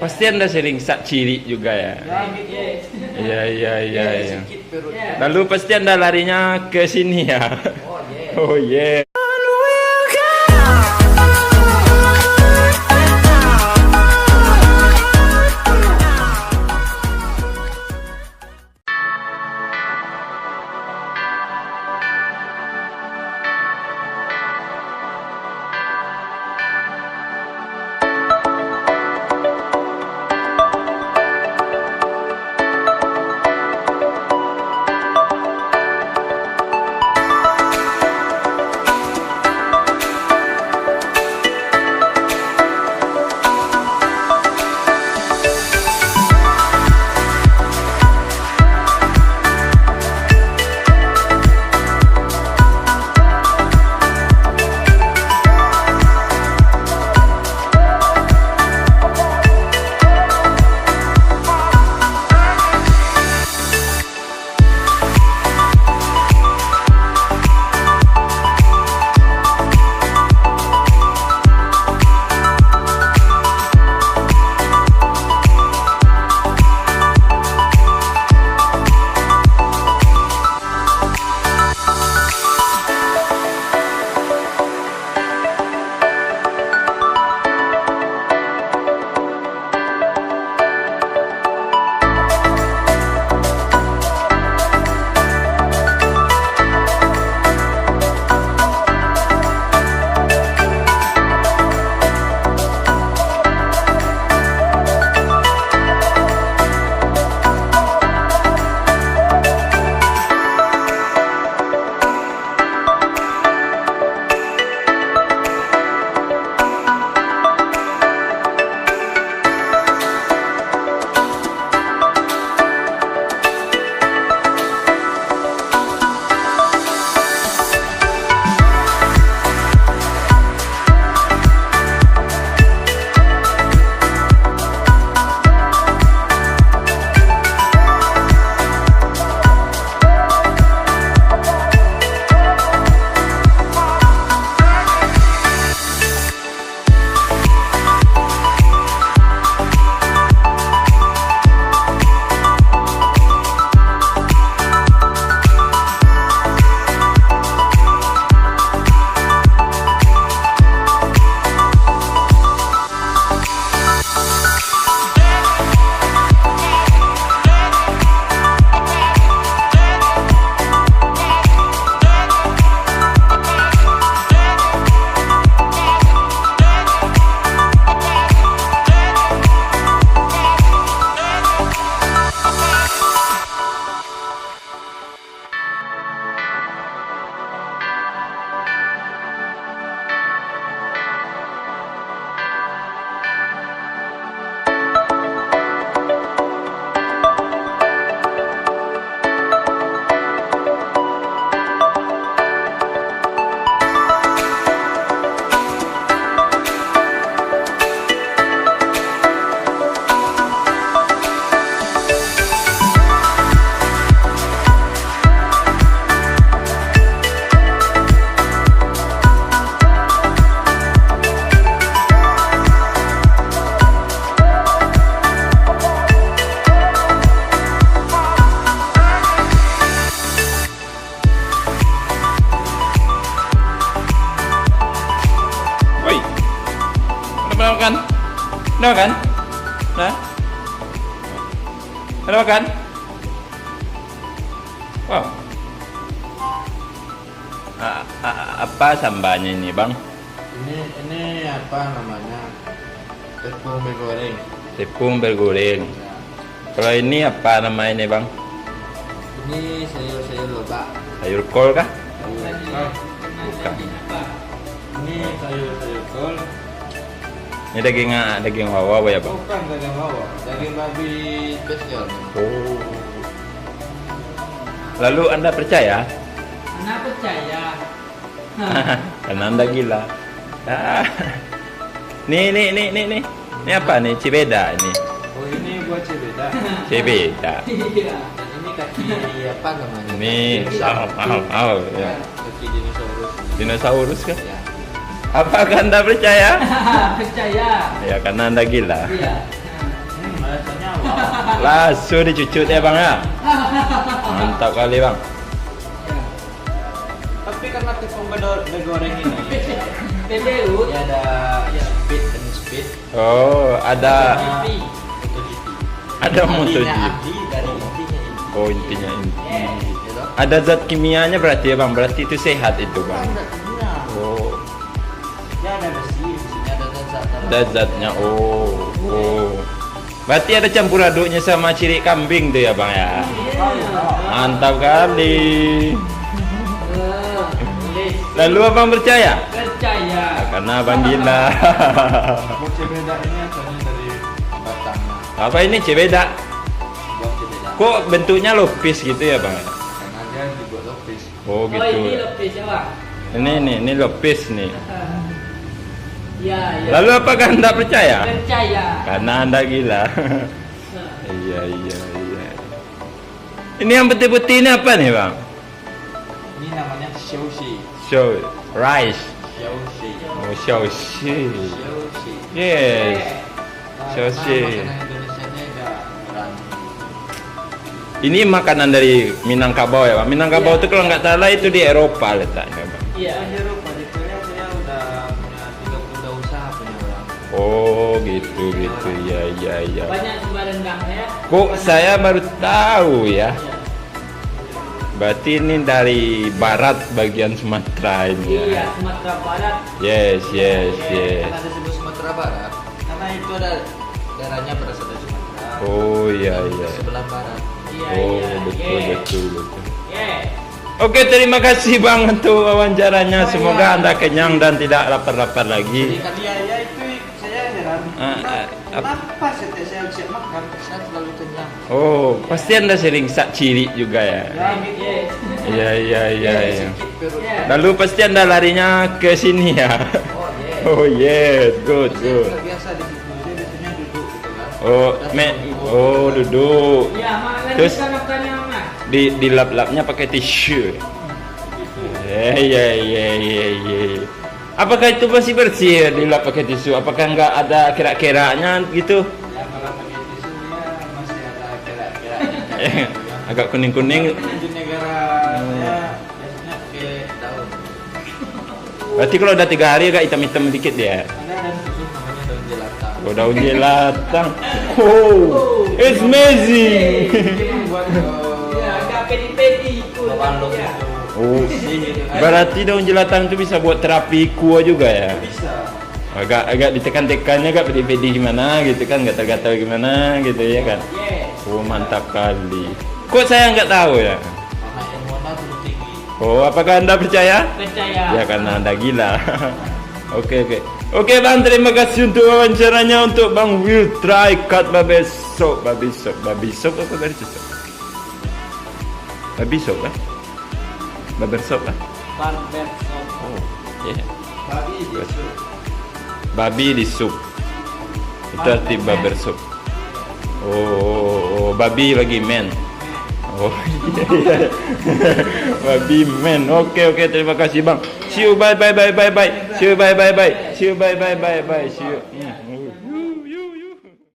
Pasti Anda sering sak ciri juga ya. Iya. Lalu pasti Anda larinya ke sini ya. Oh yeah. makan? Udah makan? Nah? Udah makan? Wow. Apa sambanya ini, Bang? Ini apa namanya? Tepung bergoreng. Tepung bergoreng. Kalau ini apa namanya ini, Bang? Ini sayur-sayur lobak. Sayur kol kah? Bukan. Ini sayur-sayur kol. Ini daging wawa ya, Bang? Bukan daging bawang, daging babi spesial. Oh. Lalu Anda percaya? Anda percaya? Karena Anda gila. Ah. Nih. Ini apa nih? Cibeda ini. Oh, ini buat cebeda. Cibeda. Iya. Ini kaki apa namanya? Ini ya. Kaki dinosaurus. Dinosaurus kah? Ya. Apakah Anda percaya? Percaya. Ya, karena Anda gila. Iya. Alasannya apa? Langsung dicucut ya bang ya. Mantap kali bang. Tapi karena tepung goreng ini PDU. ya ada speed dan speed. Oh ada Tapi MotoGP. Ahli dari intinya ini. Oh intinya inti. Gitu. Ada zat kimianya berarti ya bang. Berarti itu sehat itu bang. Enggak punya. Oh Ya ada besi, besinya ada zat. ada zatnya. Oh. Berarti ada campur aduknya sama ciri kambing tuh ya bang ya. Mantap kali. Lalu abang percaya? percaya. Karena abang gila. Buat cebeda ini asalnya dari batangnya. Apa ini cebeda? Buat cebeda. Kok bentuknya lopis gitu ya bang? Karena dia dibuat lopis. Oh Oh ini gitu. lebih ya bang. Ini lopis nih. Ya ya. Lalu apakah anda percaya? Percaya. Karena anda gila. Iya. Ini yang putih-putih ini apa nih bang? Ini namanya shoshi. Show rice. Shoshi. Oh shoshi. Shoshi. Yes. Nah, Shoshi. makanan Indonesianya enggak berani. Ini makanan dari Minangkabau ya bang. Minangkabau Iya. itu kalau nggak salah itu di Eropa letaknya bang. Iya. Di Eropa di Korea saya udah punya usaha punya orang. Oh gitu. Ya. Banyak sumber rendangnya. Kok saya baru tahu ya. Iya. Berarti ini dari barat bagian Sumatera ini Iya, ya. Sumatera Barat. Yes. Karena disebut Sumatera Barat, karena itu ada daerahnya berasal dari Sumatera. Oh iya. Sebelah barat. Iya, Oh iya. betul. Yeah. Oke, terima kasih bang untuk wawancaranya. Oh, Semoga iya. anda kenyang dan tidak lapar-lapar Jadi lagi. kali ya itu saya heran. Ah, Kenapa setiap saya siap makan saya selalu kenyang? Oh, pasti anda sering sak ciri juga ya. Ya gitu. Iya. Sedikit perut. Iya. Lalu pasti anda larinya ke sini ya. Oh yeah. Oh yes, good. Saya nggak biasa di situ. Saya biasanya duduk gitu kan. Duduk. Iya, malah Terus- kita makannya mana? Di lap-lapnya pakai tisu. Iya. Apakah itu masih bersih ya, dilap pakai tisu? Apakah nggak ada kerak-keraknya gitu? Ya kalau pakai tisu ya masih ada gerak-gerak. Agak kuning-kuning. Di negara saya biasanya pakai daun. Berarti kalau udah 3 hari agak hitam-hitam dikit ya. Ada dan khusus namanya daun jelantang. Oh, daun jelatang. Oh, it's amazing. Ini membuat Iya, agak pedi-pedi ikut. Bandung Iya. itu. Oh, Gitu. berarti daun jelatang itu bisa buat terapi kuah juga ya? Bisa. Agak ditekan-tekannya agak pedi-pedi gimana gitu kan, nggak gatal gimana gitu ya kan? Yes. Oh mantap kali. Kok saya nggak tahu ya? Karena ilmunya dulu tinggi. Oh apakah anda percaya? Percaya. Ya karena anda gila. Oke bang, terima kasih untuk wawancaranya untuk bang Will try cut babi sop apa babi sop? Babi sop? Babi sop lah. Barber shop. Oh, yeah. Babi gitu. Babi di sup. Itu arti barber shop. Oh, babi lagi men. Oh, iya. Babi men. Oke, terima kasih bang. See you, bye. See you, bye. See you.